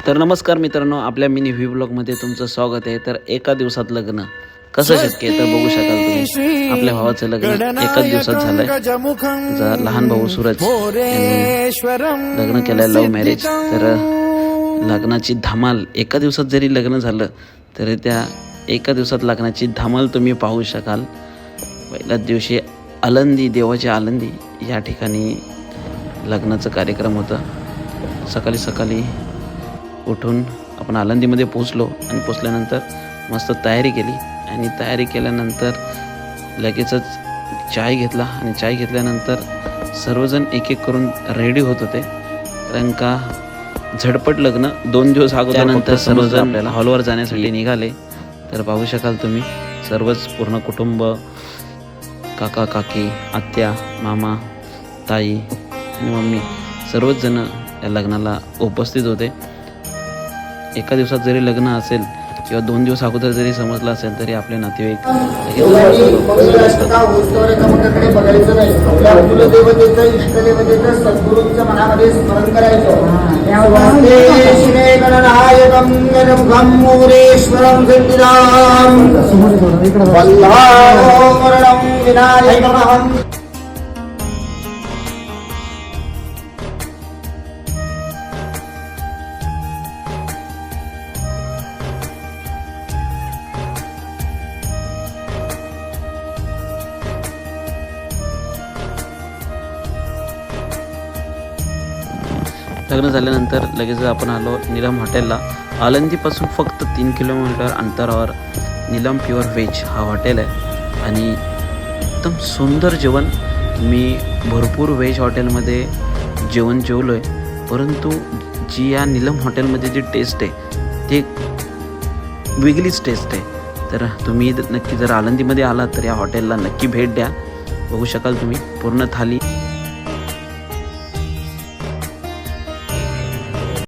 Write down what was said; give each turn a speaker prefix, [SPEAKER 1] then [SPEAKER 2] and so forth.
[SPEAKER 1] तर नमस्कार मित्रांनो, आपल्या मिनी व्ही ब्लॉगमध्ये तुमचं स्वागत आहे. तर एका दिवसात लग्न कसं शक्य आहे तर बघू शकाल तुम्ही. आपल्या भावाचं लग्न एकाच दिवसात झालंय. त्याचा लहान भाऊ सूरज यांनी लग्न केलंय, लव्ह मॅरेज. तर लग्नाची धमाल एका दिवसात जरी लग्न झालं तरी त्या एका दिवसात लग्नाची धमाल तुम्ही पाहू शकाल. पहिल्याच दिवशी आळंदी, देवाची आळंदी या ठिकाणी लग्नाचा कार्यक्रम होता. सकाळी सकाळी उठून आपण आळंदीमध्ये पोचलो आणि पोचल्यानंतर मस्त तयारी केली आणि तयारी केल्यानंतर लगेचच चाय घेतला आणि चाय घेतल्यानंतर सर्वजण एक एक करून रेडी होत होते. कारण का झटपट लग्न 2 दिवस अगोदरनंतर सर्वजण आपल्याला हॉलवर जाण्यासाठी निघाले. तर पाहू शकाल तुम्ही सर्वच पूर्ण कुटुंब, काका काकी, आत्या, मामा, ताई आणि मम्मी सर्वच जण या लग्नाला उपस्थित होते. एका दिवसात जरी लग्न असेल किंवा 2 दिवस अगोदर जरी समजलं असेल तरी आपले नातेवाईक
[SPEAKER 2] बघायचं नाही. आपल्या कुलदेवतेचं, इष्टदेवतेचं, सद्गुरूंचं मनामध्ये स्मरण करायचं.
[SPEAKER 1] लग्न झाल्यानंतर लगेच आपण आलो नीलम हॉटेलला. आळंदीपासून फक्त 3 किलोमीटर अंतरावर नीलम प्युअर व्हेज हा हॉटेल आहे आणि एकदम सुंदर जेवण. मी भरपूर व्हेज हॉटेलमध्ये जेवण जेवलो आहे, परंतु जी या नीलम हॉटेलमध्ये जी टेस्ट आहे ती वेगळीच टेस्ट आहे. तर तुम्ही नक्की जर आळंदीमध्ये आलात तर या हॉटेलला नक्की भेट द्या. बघू शकाल तुम्ही पूर्ण थाली